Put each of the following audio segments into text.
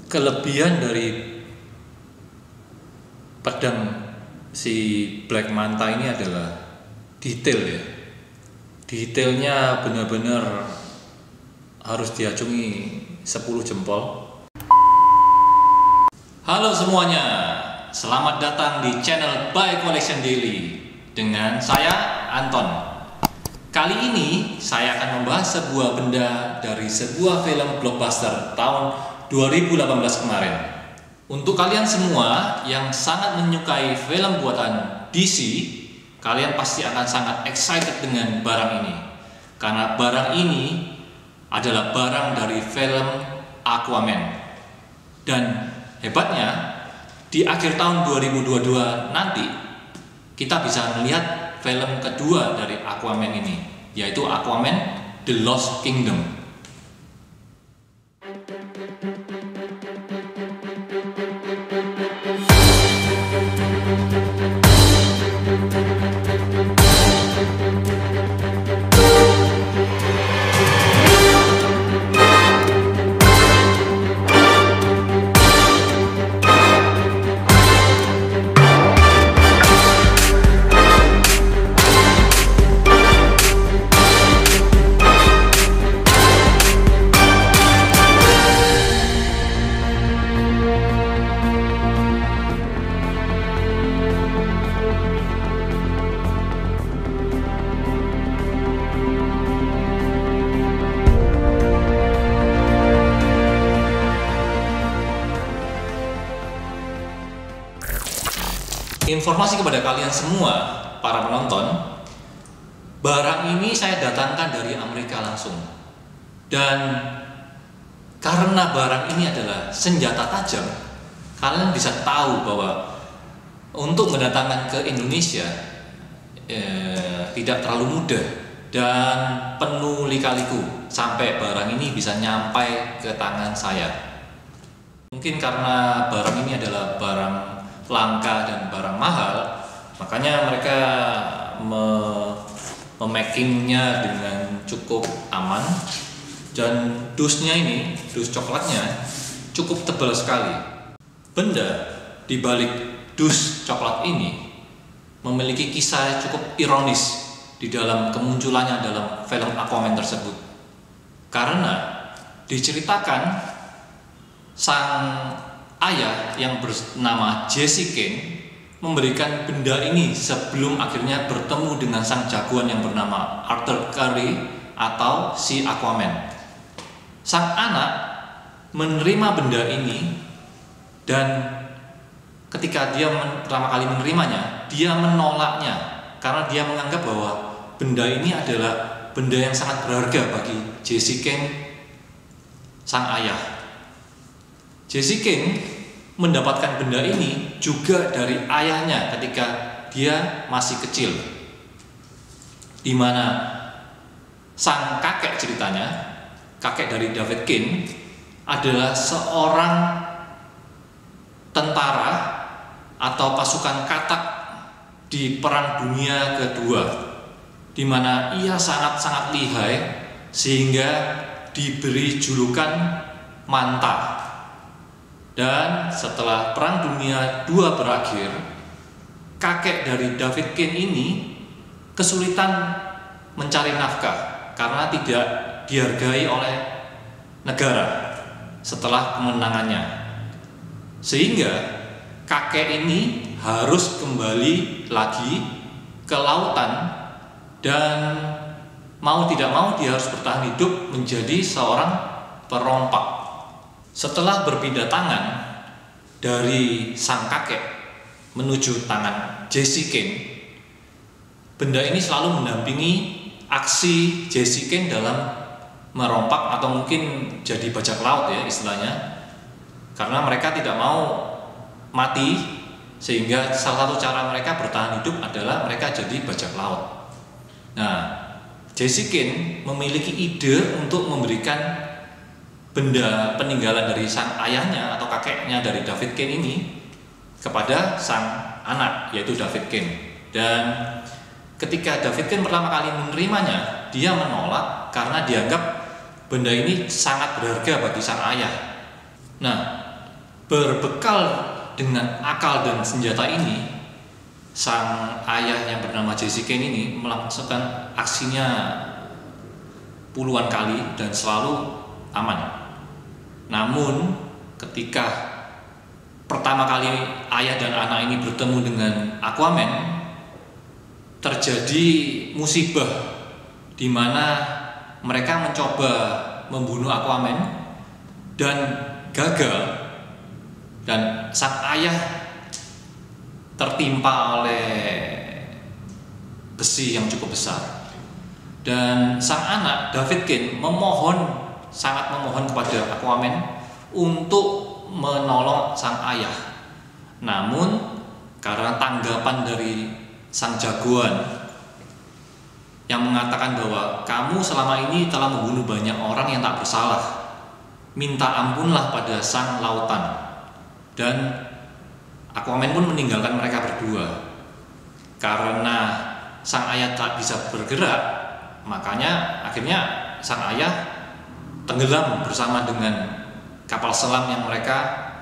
Kelebihan dari pedang si Black Manta ini adalah detail ya. Detailnya benar-benar harus diacungi 10 jempol. Halo semuanya, selamat datang di channel Buy Collection Daily dengan saya Anton. Kali ini saya akan membahas sebuah benda dari sebuah film blockbuster tahun 2018 kemarin. Untuk kalian semua yang sangat menyukai film buatan DC, kalian pasti akan sangat excited dengan barang ini. Karena barang ini adalah barang dari film Aquaman. Dan hebatnya, di akhir tahun 2022 nanti, kita bisa melihat film kedua dari Aquaman ini, yaitu Aquaman The Lost Kingdom. Informasi kepada kalian semua, para penonton, barang ini saya datangkan dari Amerika langsung. Dan karena barang ini adalah senjata tajam, kalian bisa tahu bahwa untuk mendatangkan ke Indonesia tidak terlalu mudah dan penuh lika-liku sampai barang ini bisa nyampai ke tangan saya. Mungkin karena barang ini adalah barang langka dan barang mahal, makanya mereka memackingnya dengan cukup aman, dan dusnya ini, dus coklatnya cukup tebal sekali. Benda di balik dus coklat ini memiliki kisah cukup ironis di dalam kemunculannya dalam film Aquaman tersebut, karena diceritakan sang ayah yang bernama Jesse Kane memberikan benda ini sebelum akhirnya bertemu dengan sang jagoan yang bernama Arthur Curry atau si Aquaman. Sang anak menerima benda ini, dan ketika dia pertama kali menerimanya, dia menolaknya karena dia menganggap bahwa benda ini adalah benda yang sangat berharga bagi Jesse Kane, sang ayah. Jesse Kane mendapatkan benda ini juga dari ayahnya ketika dia masih kecil, di mana sang kakek, ceritanya kakek dari David Kane, adalah seorang tentara atau pasukan katak di Perang Dunia Kedua, di mana ia sangat-sangat lihai sehingga diberi julukan Manta. Dan setelah Perang Dunia II berakhir, kakek dari David Kane ini kesulitan mencari nafkah karena tidak dihargai oleh negara setelah kemenangannya, sehingga kakek ini harus kembali lagi ke lautan, dan mau tidak mau dia harus bertahan hidup menjadi seorang perompak. Setelah berpindah tangan dari sang kakek menuju tangan Jesse Kane, benda ini selalu mendampingi aksi Jesse Kane dalam merompak atau mungkin jadi bajak laut ya istilahnya, karena mereka tidak mau mati, sehingga salah satu cara mereka bertahan hidup adalah mereka jadi bajak laut. Nah, Jesse Kane memiliki ide untuk memberikan benda peninggalan dari sang ayahnya atau kakeknya dari David Kane ini kepada sang anak, yaitu David Kane. Dan ketika David Kane pertama kali menerimanya, dia menolak karena dianggap benda ini sangat berharga bagi sang ayah. Nah, Berbekal dengan akal dan senjata ini, sang ayah yang bernama Jesse Kane ini melakukan aksinya puluhan kali dan selalu aman. Namun ketika pertama kali ayah dan anak ini bertemu dengan Aquaman, terjadi musibah di mana mereka mencoba membunuh Aquaman dan gagal, dan sang ayah tertimpa oleh besi yang cukup besar, dan sang anak David Kane sangat memohon kepada Aquaman untuk menolong sang ayah. Namun karena tanggapan dari sang jagoan yang mengatakan bahwa kamu selama ini telah membunuh banyak orang yang tak bersalah, minta ampunlah pada sang lautan. Dan Aquaman pun meninggalkan mereka berdua. Karena sang ayah tak bisa bergerak, makanya akhirnya sang ayah tenggelam bersama dengan kapal selam yang mereka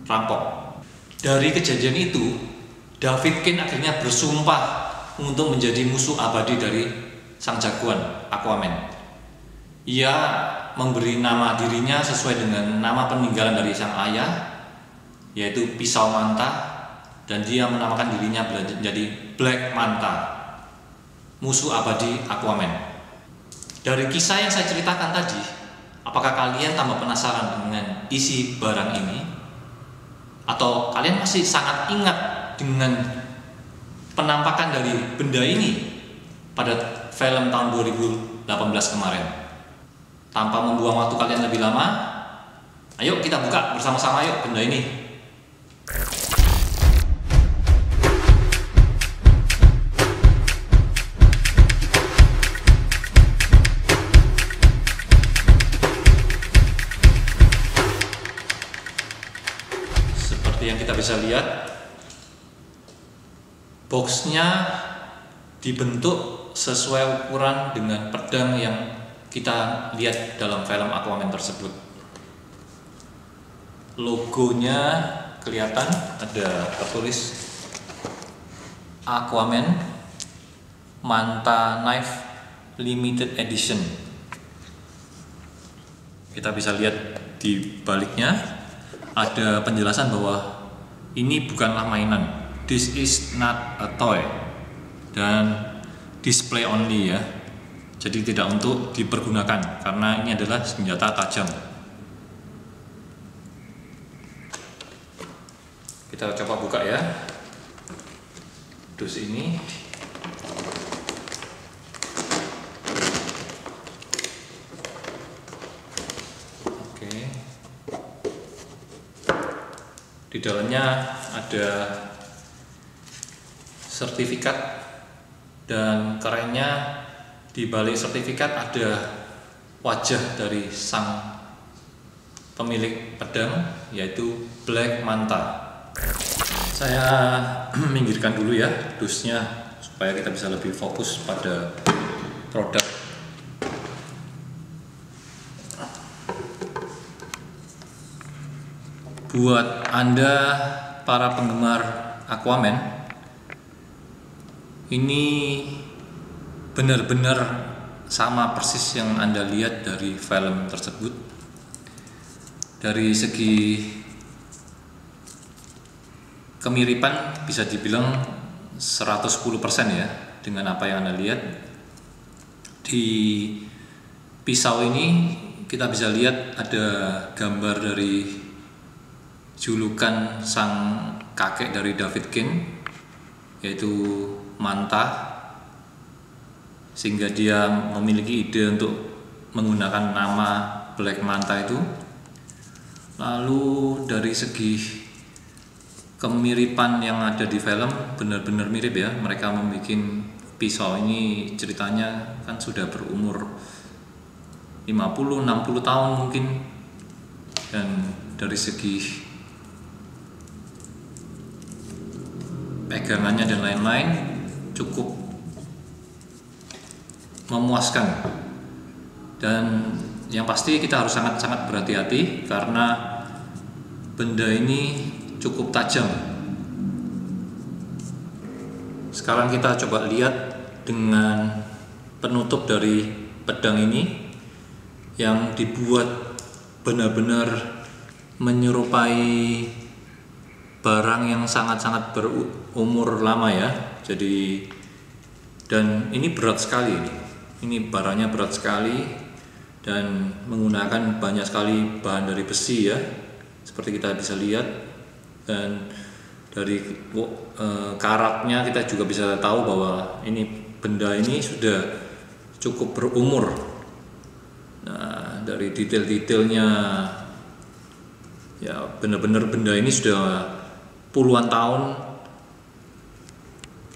rampok. Dari kejadian itu, David Kane akhirnya bersumpah untuk menjadi musuh abadi dari sang jagoan Aquaman. Ia memberi nama dirinya sesuai dengan nama peninggalan dari sang ayah, yaitu Pisau Manta, dan dia menamakan dirinya menjadi Black Manta, musuh abadi Aquaman. Dari kisah yang saya ceritakan tadi, apakah kalian tambah penasaran dengan isi barang ini? Atau kalian masih sangat ingat dengan penampakan dari benda ini pada film tahun 2018 kemarin? Tanpa membuang waktu kalian lebih lama, ayo kita buka bersama-sama yuk benda ini. Seperti yang kita bisa lihat, boxnya dibentuk sesuai ukuran dengan pedang yang kita lihat dalam film Aquaman tersebut. Logonya kelihatan, ada tertulis Aquaman Manta Knife Limited Edition. Kita bisa lihat di baliknya ada penjelasan bahwa ini bukanlah mainan, this is not a toy, dan display only ya, jadi tidak untuk dipergunakan karena ini adalah senjata tajam. Kita coba buka ya dus ini. Oke, di dalamnya ada sertifikat, dan kerennya di balik sertifikat ada wajah dari sang pemilik pedang, yaitu Black Manta. Saya minggirkan dulu ya dusnya supaya kita bisa lebih fokus pada produk. Buat Anda para penggemar Aquaman, ini benar-benar sama persis yang Anda lihat dari film tersebut. Dari segi kemiripan bisa dibilang 110% ya dengan apa yang Anda lihat. Di pisau ini kita bisa lihat ada gambar dari julukan sang kakek dari David Kane, yaitu Manta, sehingga dia memiliki ide untuk menggunakan nama Black Manta itu. Lalu dari segi kemiripan yang ada di film benar-benar mirip ya. Mereka membuat pisau ini, ceritanya kan sudah berumur 50-60 tahun mungkin, dan dari segi pegangannya dan lain-lain cukup memuaskan. Dan yang pasti kita harus sangat-sangat berhati-hati karena benda ini cukup tajam. Sekarang kita coba lihat dengan penutup dari pedang ini yang dibuat benar-benar menyerupai barang yang sangat-sangat berumur lama ya. Jadi, dan ini berat sekali ini barangnya berat sekali dan menggunakan banyak sekali bahan dari besi ya, seperti kita bisa lihat. Dan dari karatnya kita juga bisa tahu bahwa ini benda ini sudah cukup berumur. Nah, dari detail-detailnya ya, benar-benar benda ini sudah puluhan tahun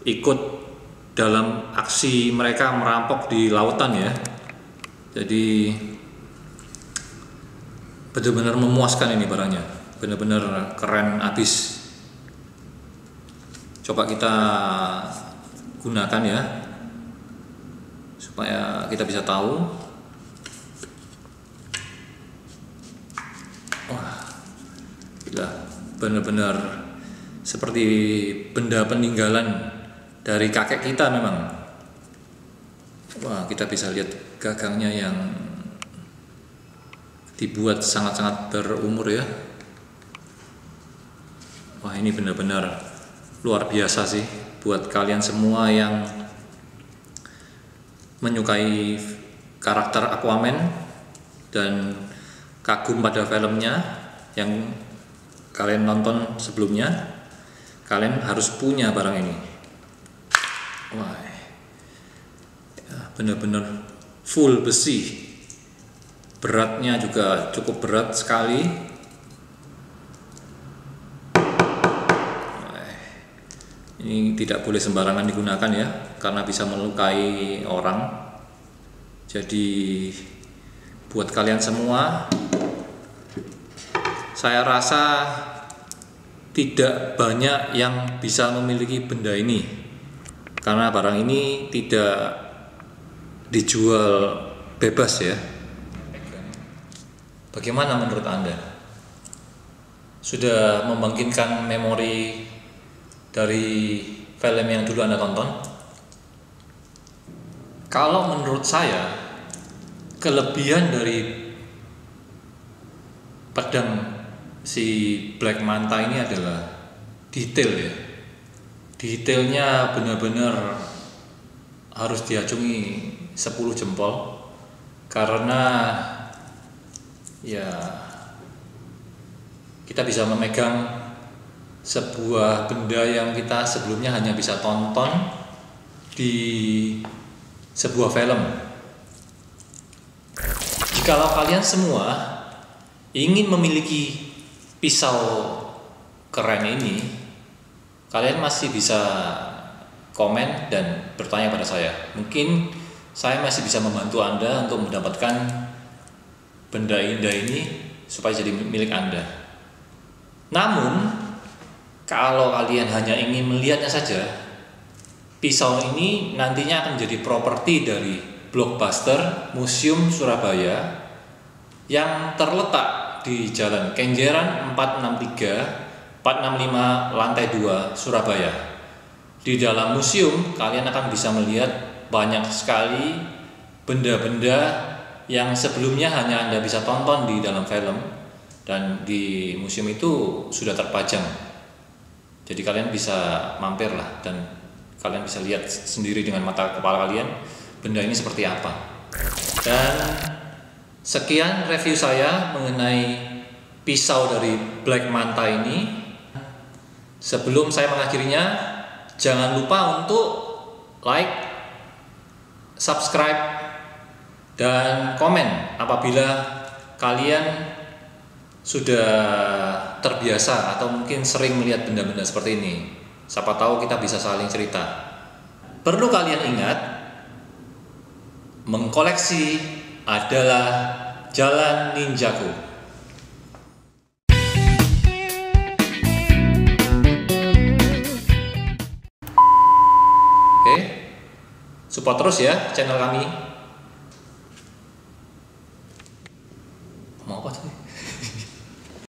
ikut dalam aksi mereka merampok di lautan ya. Jadi benar-benar memuaskan ini barangnya, benar-benar keren abis. Coba kita gunakan ya, supaya kita bisa tahu. Wah, gila, benar-benar seperti benda peninggalan dari kakek kita memang. Wah, kita bisa lihat gagangnya yang dibuat sangat-sangat berumur ya. Wah, ini benar-benar luar biasa sih buat kalian semua yang menyukai karakter Aquaman dan kagum pada filmnya yang kalian nonton sebelumnya. Kalian harus punya barang ini. Wah, ya, benar-benar full besi. Beratnya juga cukup berat sekali. Wah, ini tidak boleh sembarangan digunakan ya, karena bisa melukai orang. Jadi buat kalian semua, saya rasa tidak banyak yang bisa memiliki benda ini, karena barang ini tidak dijual bebas ya. Bagaimana menurut Anda? Sudah membangkitkan memori dari film yang dulu Anda tonton? Kalau menurut saya, kelebihan dari pedang si Black Manta ini adalah detail ya. Detailnya benar-benar harus diacungi 10 jempol, karena ya kita bisa memegang sebuah benda yang kita sebelumnya hanya bisa tonton di sebuah film. Jikalau kalian semua ingin memiliki pisau keren ini, kalian masih bisa komen dan bertanya pada saya. Mungkin saya masih bisa membantu Anda untuk mendapatkan benda indah ini supaya jadi milik Anda. Namun, kalau kalian hanya ingin melihatnya saja, pisau ini nantinya akan menjadi properti dari Blockbuster Museum Surabaya yang terletak di Jalan Kenjeran 463 465 lantai 2 Surabaya. Di dalam museum kalian akan bisa melihat banyak sekali benda-benda yang sebelumnya hanya Anda bisa tonton di dalam film, dan di museum itu sudah terpajang. Jadi kalian bisa mampir lah, dan kalian bisa lihat sendiri dengan mata kepala kalian benda ini seperti apa. Dan sekian review saya mengenai pisau dari Black Manta ini. Sebelum saya mengakhirinya, jangan lupa untuk like, subscribe, dan komen apabila kalian sudah terbiasa atau mungkin sering melihat benda-benda seperti ini. Siapa tahu kita bisa saling cerita. Perlu kalian ingat, mengkoleksi adalah jalan ninjaku. Oke, support terus ya channel kami.